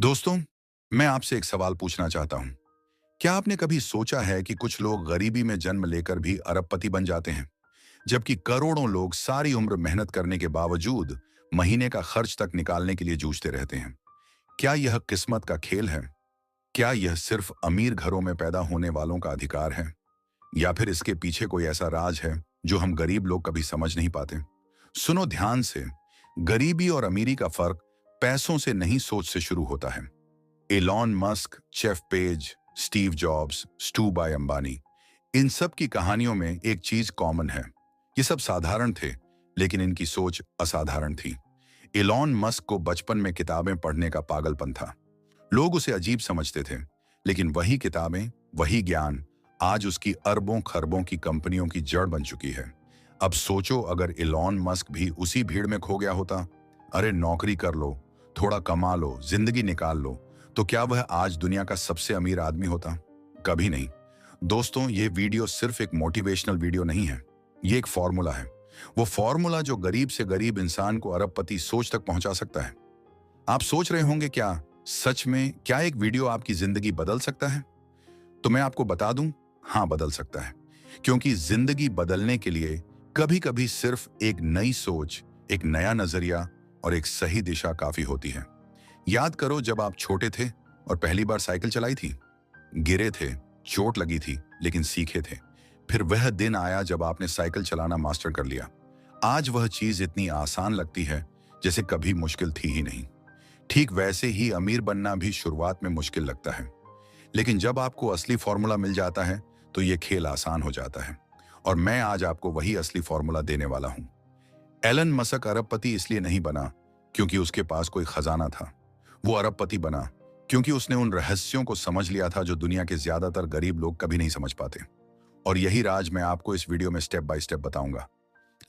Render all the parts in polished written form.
दोस्तों, मैं आपसे एक सवाल पूछना चाहता हूँ। क्या आपने कभी सोचा है कि कुछ लोग गरीबी में जन्म लेकर भी अरबपति बन जाते हैं, जबकि करोड़ों लोग सारी उम्र मेहनत करने के बावजूद महीने का खर्च तक निकालने के लिए जूझते रहते हैं? क्या यह किस्मत का खेल है? क्या यह सिर्फ अमीर घरों में पैदा होने वालों का अधिकार है? या फिर इसके पीछे कोई ऐसा राज है जो हम गरीब लोग कभी समझ नहीं पाते? सुनो ध्यान से, गरीबी और अमीरी का फर्क पैसों से नहीं सोच से शुरू होता है। Elon Musk, Jeff Page, Steve Jobs, स्टू बाय अंबानी, इन सब की कहानियों में एक चीज कॉमन है। ये सब साधारण थे, लेकिन इनकी सोच असाधारण थी। एलॉन मस्क को बचपन में किताबें पढ़ने का पागलपन था। लोग उसे अजीब समझते थे, लेकिन वही किताबें, वही ज्ञान आज उसकी अरबों खरबों की कंपनियों की जड़ बन चुकी है। अब सोचो, अगर एलॉन मस्क भी उसी भीड़ में खो गया होता, अरे नौकरी कर लो, थोड़ा कमा लो, जिंदगी निकाल लो, तो क्या वह आज दुनिया का सबसे अमीर आदमी होता? कभी नहीं। दोस्तों, ये वीडियो सिर्फ एक मोटिवेशनल वीडियो नहीं है। ये एक फॉर्मूला है। वो फॉर्मूला जो गरीब से गरीब इंसान को अरबपति सोच तक पहुंचा सकता है। आप सोच रहे होंगे, क्या सच में क्या एक वीडियो आपकी जिंदगी बदल सकता है? तो मैं आपको बता दूं, हाँ, बदल सकता है। क्योंकि जिंदगी बदलने के लिए कभी कभी सिर्फ एक नई सोच, एक नया नजरिया और एक सही दिशा काफी होती है। याद करो, जब आप छोटे थे और पहली बार साइकिल चलाई थी, गिरे थे, चोट लगी थी, लेकिन सीखे थे। फिर वह दिन आया जब आपने साइकिल चलाना मास्टर कर लिया। आज वह चीज इतनी आसान लगती है जैसे कभी मुश्किल थी ही नहीं। ठीक वैसे ही अमीर बनना भी शुरुआत में मुश्किल लगता है, लेकिन जब आपको असली फॉर्मूला मिल जाता है तो ये खेल आसान हो जाता है। और मैं आज आपको वही असली फॉर्मूला देने वाला हूं। एलन मस्क अरबपति इसलिए नहीं बना क्योंकि उसके पास कोई खजाना था। वो अरबपति बना क्योंकि उसने उन रहस्यों को समझ लिया था जो दुनिया के ज्यादातर गरीब लोग कभी नहीं समझ पाते। और यही राज मैं आपको इस वीडियो में स्टेप बाय स्टेप बताऊंगा।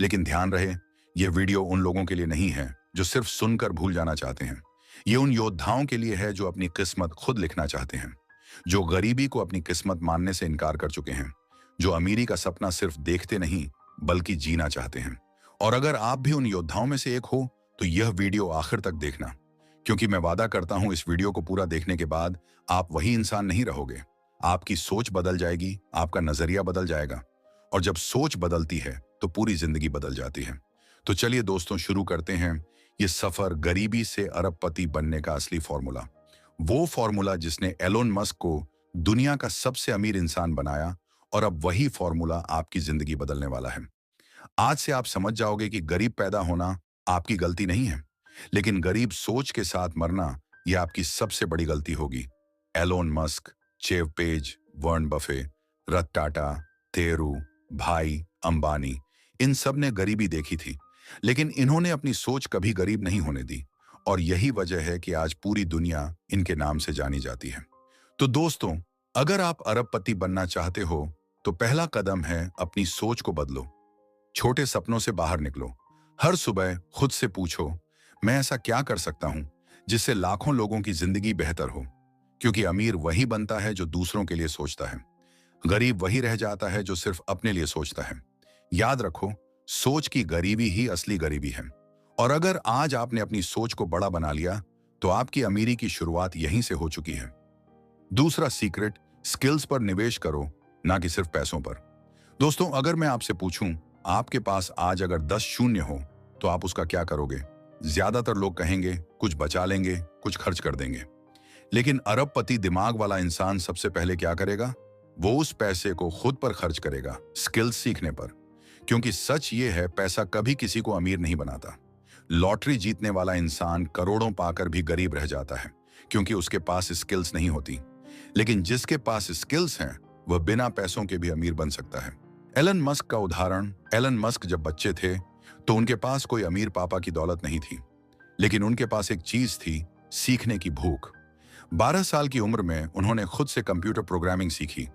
लेकिन ध्यान रहे, यह वीडियो उन लोगों के लिए नहीं है जो सिर्फ सुनकर भूल जाना चाहते हैं। ये उन योद्धाओं के लिए है जो अपनी किस्मत खुद लिखना चाहते हैं, जो गरीबी को अपनी किस्मत मानने से इनकार कर चुके हैं, जो अमीरी का सपना सिर्फ देखते नहीं बल्कि जीना चाहते हैं। और अगर आप भी उन योद्धाओं में से एक हो, तो यह वीडियो आखिर तक देखना, क्योंकि मैं वादा करता हूं इस वीडियो को पूरा देखने के बाद आप वही इंसान नहीं रहोगे। आपकी सोच बदल जाएगी, आपका नजरिया बदल जाएगा। और जब सोच बदलती है तो पूरी जिंदगी बदल जाती है। तो चलिए दोस्तों, शुरू करते हैं ये सफर गरीबी से अरबपति बनने का असली फॉर्मूला। वो फॉर्मूला जिसने एलोन मस्क को दुनिया का सबसे अमीर इंसान बनाया, और अब वही फॉर्मूला आपकी जिंदगी बदलने वाला है। आज से आप समझ जाओगे कि गरीब पैदा होना आपकी गलती नहीं है, लेकिन गरीब सोच के साथ मरना यह आपकी सबसे बड़ी गलती होगी। Elon Musk, Jeff Page, Warren Buffett, Ratan Tata, Dhirubhai Ambani, इन सब ने गरीबी देखी थी, लेकिन इन्होंने अपनी सोच कभी गरीब नहीं होने दी। और यही वजह है कि आज पूरी दुनिया इनके नाम से जानी जाती है। तो दोस्तों, अगर आप अरबपति बनना चाहते हो, तो पहला कदम है अपनी सोच को बदलो। छोटे सपनों से बाहर निकलो। हर सुबह खुद से पूछो, मैं ऐसा क्या कर सकता हूं जिससे लाखों लोगों की जिंदगी बेहतर हो? क्योंकि अमीर वही बनता है जो दूसरों के लिए सोचता है। गरीब वही रह जाता है जो सिर्फ अपने लिए सोचता है। याद रखो, सोच की गरीबी ही असली गरीबी है। और अगर आज आपने अपनी सोच को बड़ा बना लिया, तो आपकी अमीरी की शुरुआत यहीं से हो चुकी है। दूसरा सीक्रेट, स्किल्स पर निवेश करो, ना कि सिर्फ पैसों पर। दोस्तों, अगर मैं आपसे पूछूं, आपके पास आज अगर 10 शून्य हो, तो आप उसका क्या करोगे? ज्यादातर लोग कहेंगे कुछ बचा लेंगे, कुछ खर्च कर देंगे। लेकिन अरबपति दिमाग वाला इंसान सबसे पहले क्या करेगा? वो उस पैसे को खुद पर खर्च करेगा, स्किल्स सीखने पर। क्योंकि सच ये है, पैसा कभी किसी को अमीर नहीं बनाता। लॉटरी जीतने वाला इंसान करोड़ों पाकर भी गरीब रह जाता है, क्योंकि उसके पास स्किल्स नहीं होती। लेकिन जिसके पास स्किल्स हैं, वह बिना पैसों के भी अमीर बन सकता है। एलन मस्क का उदाहरण, एलन मस्क जब बच्चे थे तो उनके पास कोई अमीर पापा की दौलत नहीं थी, लेकिन उनके पास एक चीज थी, सीखने की भूख। 12 साल की उम्र में उन्होंने खुद से कंप्यूटर प्रोग्रामिंग सीखी।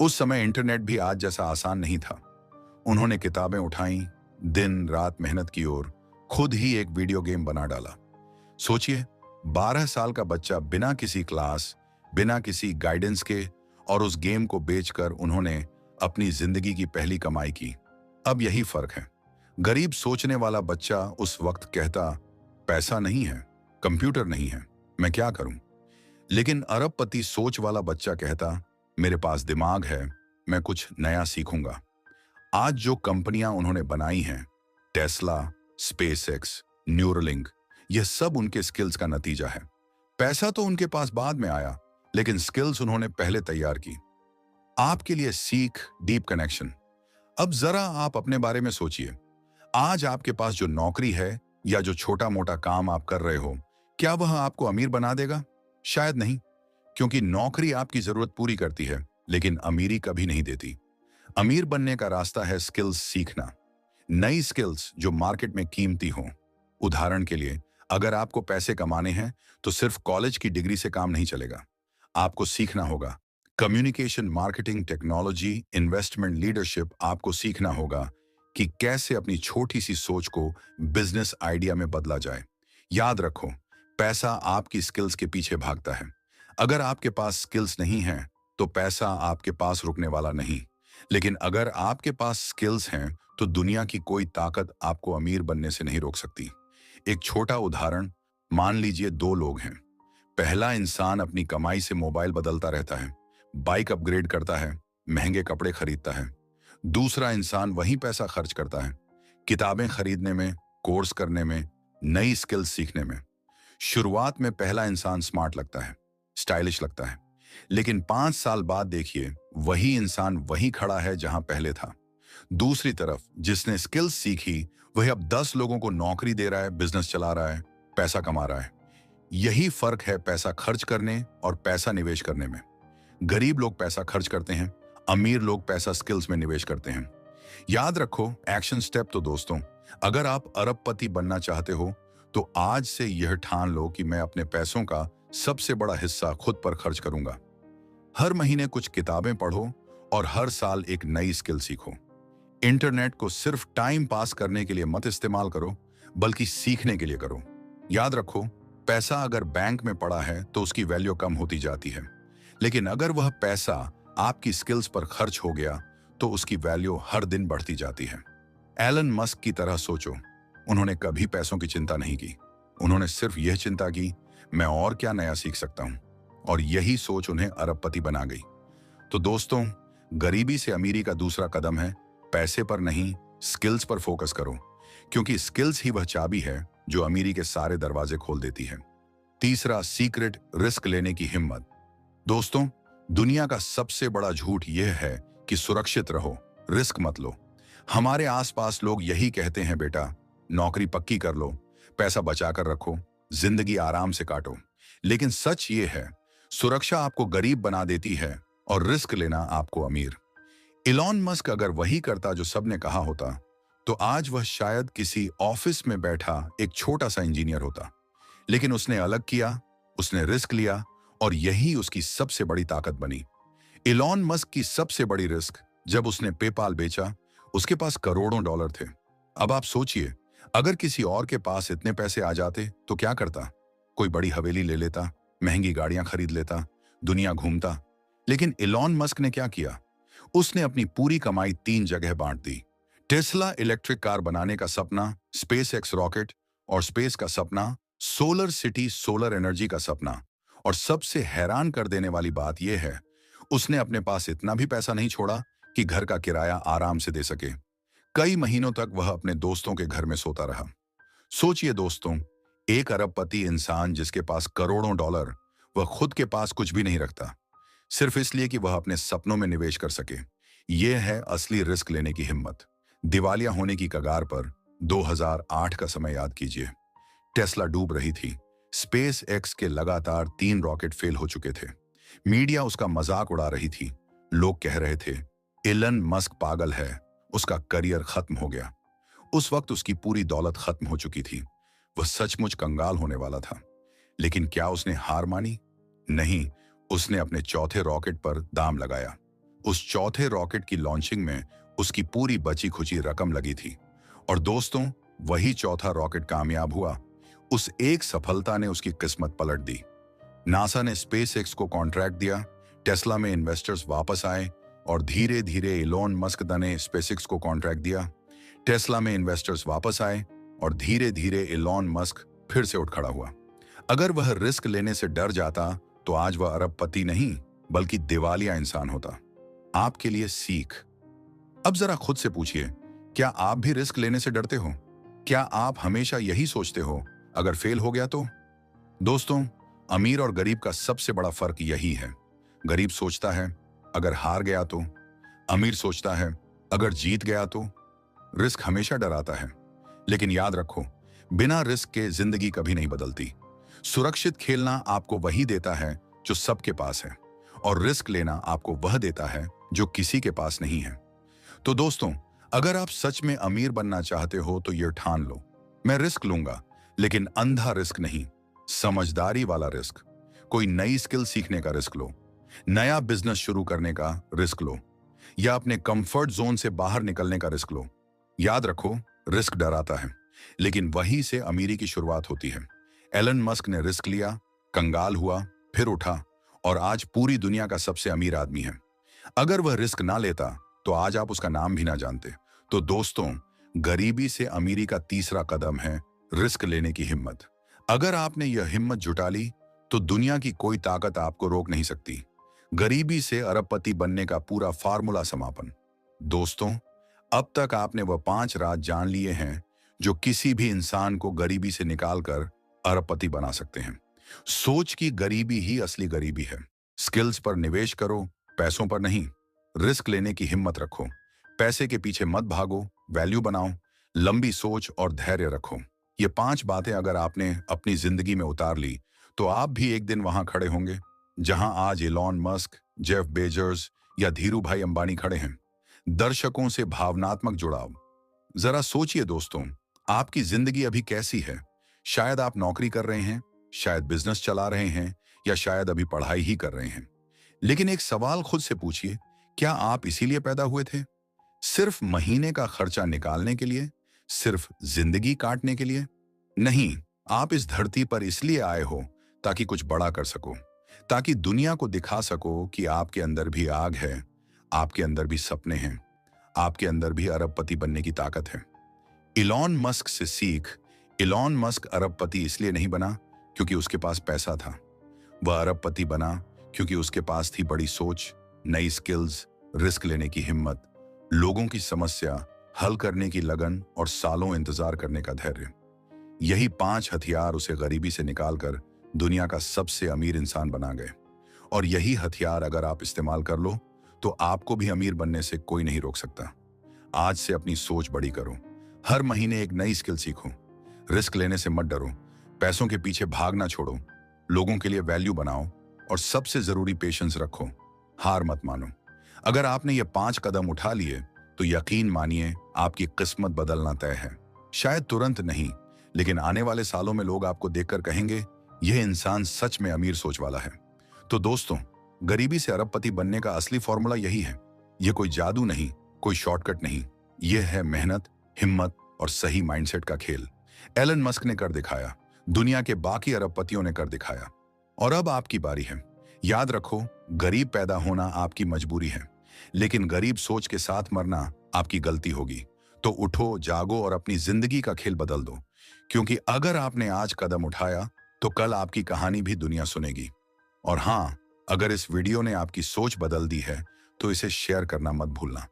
उस समय इंटरनेट भी आज जैसा आसान नहीं था। उन्होंने किताबें उठाई, दिन रात मेहनत की और खुद ही एक वीडियो गेम बना डाला। सोचिए, 12 साल का बच्चा बिना किसी क्लास, बिना किसी गाइडेंस के, और उस गेम को बेचकर उन्होंने अपनी जिंदगी की पहली कमाई की। अब यही फर्क है। गरीब सोचने वाला बच्चा उस वक्त कहता, पैसा नहीं है, कंप्यूटर नहीं है, मैं क्या करूं? लेकिन अरबपति सोच वाला बच्चा कहता, मेरे पास दिमाग है, मैं कुछ नया सीखूंगा। आज जो कंपनियां उन्होंने बनाई हैं, टेस्ला, स्पेसएक्स, न्यूरलिंक, यह सब उनके स्किल्स का नतीजा है। पैसा तो उनके पास बाद में आया, लेकिन स्किल्स उन्होंने पहले तैयार की। आपके लिए सीख, डीप कनेक्शन। अब जरा आप अपने बारे में सोचिए। आज आपके पास जो नौकरी है या जो छोटा मोटा काम आप कर रहे हो, क्या वह आपको अमीर बना देगा? शायद नहीं, क्योंकि नौकरी आपकी जरूरत पूरी करती है, लेकिन अमीरी कभी नहीं देती। अमीर बनने का रास्ता है स्किल्स सीखना, नई स्किल्स जो मार्केट में कीमती हो। उदाहरण के लिए, अगर आपको पैसे कमाने हैं तो सिर्फ कॉलेज की डिग्री से काम नहीं चलेगा। आपको सीखना होगा communication, marketing, technology, investment, leadership. आपको सीखना होगा कि कैसे अपनी छोटी सी सोच को बिजनेस आइडिया में बदला जाए। याद रखो, पैसा आपकी स्किल्स के पीछे भागता है। अगर आपके पास स्किल्स नहीं हैं तो पैसा आपके पास रुकने वाला नहीं। लेकिन अगर आपके पास स्किल्स हैं तो दुनिया की कोई ताकत आपको अमीर बनने से नहीं रोक सकती। एक छोटा उदाहरण, मान लीजिए दो लोग हैं। पहला इंसान अपनी कमाई से मोबाइल बदलता रहता है, बाइक अपग्रेड करता है, महंगे कपड़े खरीदता है। दूसरा इंसान वही पैसा खर्च करता है किताबें खरीदने में, कोर्स करने में, नई स्किल्स सीखने में। शुरुआत में पहला इंसान स्मार्ट लगता है, स्टाइलिश लगता है, लेकिन 5 साल बाद देखिए वही इंसान वही खड़ा है जहां पहले था। दूसरी तरफ जिसने स्किल्स सीखी वही अब 10 लोगों को नौकरी दे रहा है, बिजनेस चला रहा है, पैसा कमा रहा है। यही फर्क है पैसा खर्च करने और पैसा निवेश करने में। गरीब लोग पैसा खर्च करते हैं, अमीर लोग पैसा स्किल्स में निवेश करते हैं। याद रखो, एक्शन स्टेप तो दोस्तों, अगर आप अरबपति बनना चाहते हो तो आज से यह ठान लो कि मैं अपने पैसों का सबसे बड़ा हिस्सा खुद पर खर्च करूंगा। हर महीने कुछ किताबें पढ़ो और हर साल एक नई स्किल सीखो। इंटरनेट को सिर्फ टाइम पास करने के लिए मत इस्तेमाल करो, बल्कि सीखने के लिए करो। याद रखो, पैसा अगर बैंक में पड़ा है तो उसकी वैल्यू कम होती जाती है, लेकिन अगर वह पैसा आपकी स्किल्स पर खर्च हो गया तो उसकी वैल्यू हर दिन बढ़ती जाती है। एलन मस्क की तरह सोचो, उन्होंने कभी पैसों की चिंता नहीं की। उन्होंने सिर्फ यह चिंता की, मैं और क्या नया सीख सकता हूं, और यही सोच उन्हें अरबपति बना गई। तो दोस्तों, गरीबी से अमीरी का दूसरा कदम है पैसे पर नहीं, स्किल्स पर फोकस करो, क्योंकि स्किल्स ही वह चाबी है जो अमीरी के सारे दरवाजे खोल देती है। तीसरा सीक्रेट, रिस्क लेने की हिम्मत। दोस्तों, दुनिया का सबसे बड़ा झूठ यह है कि सुरक्षित रहो, रिस्क मत लो। हमारे आसपास लोग यही कहते हैं, बेटा नौकरी पक्की कर लो, पैसा बचा कर रखो, जिंदगी आराम से काटो। लेकिन सच ये है, सुरक्षा आपको गरीब बना देती है और रिस्क लेना आपको अमीर। इलॉन मस्क अगर वही करता जो सबने कहा होता तो आज वह शायद किसी ऑफिस में बैठा एक छोटा सा इंजीनियर होता। लेकिन उसने अलग किया, उसने रिस्क लिया, और यही उसकी सबसे बड़ी ताकत बनी। इलॉन मस्क की सबसे बड़ी रिस्क, जब उसने पेपाल बेचा, उसके पास करोड़ों डॉलर थे। अब आप सोचिए, अगर किसी और के पास इतने पैसे आ जाते तो क्या करता? कोई बड़ी हवेली ले लेता, महंगी गाड़ियां खरीद लेता, दुनिया घूमता। लेकिन इलॉन मस्क ने क्या किया? उसने अपनी पूरी कमाई 3 जगह बांट दी। टेस्ला इलेक्ट्रिक कार बनाने का सपना, स्पेसएक्स रॉकेट और स्पेस का सपना, सोलर सिटी सोलर एनर्जी का सपना। और सबसे हैरान कर देने वाली बात यह है, उसने अपने पास इतना भी पैसा नहीं छोड़ा कि घर का किराया आराम से दे सके। कई महीनों तक वह अपने दोस्तों के घर में सोता रहा। सोचिए दोस्तों, एक अरबपति इंसान जिसके पास करोड़ों डॉलर, वह खुद के पास कुछ भी नहीं रखता, सिर्फ इसलिए कि वह अपने सपनों में निवेश कर सके। यह है असली रिस्क लेने की हिम्मत। दिवालिया होने की कगार पर 2008 का समय याद कीजिए। टेस्ला डूब रही थी, स्पेस एक्स के लगातार 3 रॉकेट फेल हो चुके थे, मीडिया उसका मजाक उड़ा रही थी, लोग कह रहे थे एलन मस्क पागल है, उसका करियर खत्म हो गया। उस वक्त उसकी पूरी दौलत खत्म हो चुकी थी, वह सचमुच कंगाल होने वाला था। लेकिन क्या उसने हार मानी? नहीं, उसने अपने चौथे रॉकेट पर दाम लगाया। उस चौथे रॉकेट की लॉन्चिंग में उसकी पूरी बची खुची रकम लगी थी। और दोस्तों, वही चौथा रॉकेट कामयाब हुआ। उस एक सफलता ने उसकी किस्मत पलट दी। नासा ने स्पेसएक्स को कॉन्ट्रैक्ट दिया, टेस्ला में इन्वेस्टर्स वापस आए, और धीरे धीरे इलोन मस्क ने स्पेसएक्स को कॉन्ट्रैक्ट दिया। टेस्ला में इन्वेस्टर्स वापस आए और धीरे धीरे इलोन मस्क फिर से उठ खड़ा हुआ। अगर वह रिस्क लेने से डर जाता तो आज वह अरबपति नहीं बल्कि दिवालिया इंसान होता। आपके लिए सीख। अब जरा खुद से पूछिए, क्या आप भी रिस्क लेने से डरते हो? क्या आप हमेशा यही सोचते हो, अगर फेल हो गया तो? दोस्तों, अमीर और गरीब का सबसे बड़ा फर्क यही है। गरीब सोचता है अगर हार गया तो, अमीर सोचता है अगर जीत गया तो। रिस्क हमेशा डराता है, लेकिन याद रखो, बिना रिस्क के जिंदगी कभी नहीं बदलती। सुरक्षित खेलना आपको वही देता है जो सबके पास है, और रिस्क लेना आपको वह देता है जो किसी के पास नहीं है। तो दोस्तों, अगर आप सच में अमीर बनना चाहते हो तो ये ठान लो, मैं रिस्क लूंगा, लेकिन अंधा रिस्क नहीं, समझदारी वाला रिस्क। कोई नई स्किल सीखने का रिस्क लो, नया बिजनेस शुरू करने का रिस्क लो, या अपने कंफर्ट जोन से बाहर निकलने का रिस्क लो। याद रखो, रिस्क डराता है, लेकिन वहीं से अमीरी की शुरुआत होती है। एलन मस्क ने रिस्क लिया, कंगाल हुआ, फिर उठा, और आज पूरी दुनिया का सबसे अमीर आदमी है। अगर वह रिस्क ना लेता तो आज आप उसका नाम भी ना जानते। तो दोस्तों, गरीबी से अमीरी का तीसरा कदम है रिस्क लेने की हिम्मत। अगर आपने यह हिम्मत जुटा ली तो दुनिया की कोई ताकत आपको रोक नहीं सकती। गरीबी से अरबपति बनने का पूरा फार्मूला समापन। दोस्तों, अब तक आपने वह 5 राज जान लिए हैं जो किसी भी इंसान को गरीबी से निकालकर अरबपति बना सकते हैं। सोच की गरीबी ही असली गरीबी है। स्किल्स पर निवेश करो, पैसों पर नहीं। रिस्क लेने की हिम्मत रखो, पैसे के पीछे मत भागो, वैल्यू बनाओ, लंबी सोच और धैर्य रखो। ये 5 बातें अगर आपने अपनी जिंदगी में उतार ली तो आप भी एक दिन वहां खड़े होंगे जहां आज इलॉन मस्क, जेफ बेजोस या धीरू भाई अंबानी खड़े हैं। दर्शकों से भावनात्मक जुड़ाव। जरा सोचिए दोस्तों, आपकी जिंदगी अभी कैसी है? शायद आप नौकरी कर रहे हैं, शायद बिजनेस चला रहे हैं, या शायद अभी पढ़ाई ही कर रहे हैं। लेकिन एक सवाल खुद से पूछिए, क्या आप इसीलिए पैदा हुए थे? सिर्फ महीने का खर्चा निकालने के लिए? सिर्फ जिंदगी काटने के लिए? नहीं, आप इस धरती पर इसलिए आए हो ताकि कुछ बड़ा कर सको, ताकि दुनिया को दिखा सको कि आपके अंदर भी आग है, आपके अंदर भी सपने हैं, आपके अंदर भी अरबपति बनने की ताकत है। इलॉन मस्क से सीख। इलॉन मस्क अरबपति इसलिए नहीं बना क्योंकि उसके पास पैसा था। वह अरबपति बना क्योंकि उसके पास थी बड़ी सोच, नई स्किल्स, रिस्क लेने की हिम्मत, लोगों की समस्या हल करने की लगन और सालों इंतजार करने का धैर्य। यही 5 हथियार उसे गरीबी से निकालकर दुनिया का सबसे अमीर इंसान बना गए। और यही हथियार अगर आप इस्तेमाल कर लो तो आपको भी अमीर बनने से कोई नहीं रोक सकता। आज से अपनी सोच बड़ी करो, हर महीने एक नई स्किल सीखो, रिस्क लेने से मत डरो, पैसों के पीछे भागना छोड़ो, लोगों के लिए वैल्यू बनाओ, और सबसे जरूरी पेशेंस रखो, हार मत मानो। अगर आपने ये 5 कदम उठा लिए तो यकीन मानिए आपकी किस्मत बदलना तय है। शायद तुरंत नहीं, लेकिन आने वाले सालों में लोग आपको देखकर कहेंगे, यह इंसान सच में अमीर सोच वाला है। तो दोस्तों, गरीबी से अरबपति बनने का असली फॉर्मूला यही है। यह कोई जादू नहीं, कोई शॉर्टकट नहीं, यह है मेहनत, हिम्मत और सही माइंडसेट का खेल। एलन मस्क ने कर दिखाया, दुनिया के बाकी अरबपतियों ने कर दिखाया, और अब आपकी बारी है। याद रखो, गरीब पैदा होना आपकी मजबूरी है, लेकिन गरीब सोच के साथ मरना आपकी गलती होगी। तो उठो, जागो और अपनी जिंदगी का खेल बदल दो, क्योंकि अगर आपने आज कदम उठाया तो कल आपकी कहानी भी दुनिया सुनेगी। और हाँ, अगर इस वीडियो ने आपकी सोच बदल दी है तो इसे शेयर करना मत भूलना,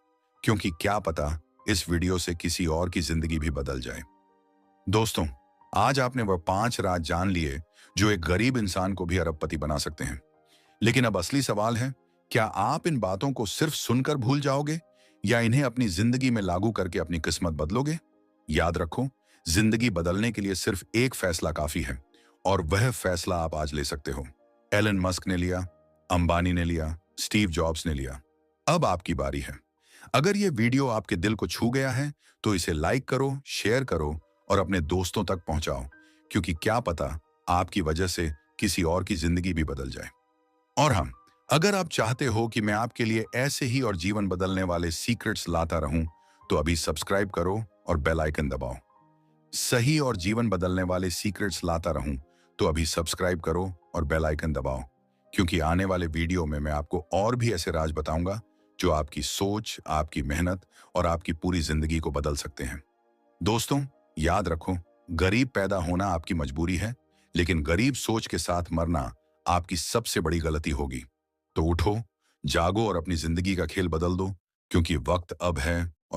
क्योंकि क्या पता इस वीडियो से किसी और की जिंदगी भी बदल जाए। दोस्तों, आज आपने वह 5 राज जान लिए जो एक गरीब इंसान को भी अरबपति बना सकते हैं। लेकिन अब असली सवाल है, क्या आप इन बातों को सिर्फ सुनकर भूल जाओगे या इन्हें अपनी जिंदगी में लागू करके अपनी किस्मत बदलोगे? याद रखो, जिंदगी बदलने के लिए सिर्फ एक फैसला काफी है, और वह फैसला आप आज ले सकते हो। एलन मस्क ने लिया, अंबानी ने लिया, स्टीव जॉब्स ने लिया। अब आपकी बारी है। अगर यह वीडियो आपके दिल को छू गया है तो इसे लाइक करो, शेयर करो और अपने दोस्तों तक पहुंचाओ, क्योंकि क्या पता आपकी वजह से किसी और की जिंदगी भी बदल जाए। और हम, अगर आप चाहते हो कि मैं आपके लिए ऐसे ही और जीवन बदलने वाले सीक्रेट्स लाता रहूं, तो अभी सब्सक्राइब करो और बेल आइकन दबाओ। सही और जीवन बदलने वाले सीक्रेट्स लाता रहूं, तो अभी सब्सक्राइब करो और बेल आइकन दबाओ, क्योंकि आने वाले वीडियो में मैं आपको और भी ऐसे राज बताऊंगा जो आपकी सोच, आपकी मेहनत और आपकी पूरी जिंदगी को बदल सकते हैं। दोस्तों, याद रखो, गरीब पैदा होना आपकी मजबूरी है, लेकिन गरीब सोच के साथ मरना आपकी सबसे बड़ी गलती होगी। तो उठो, जागो और अपनी जिंदगी का खेल बदल दो, क्योंकि वक्त अब है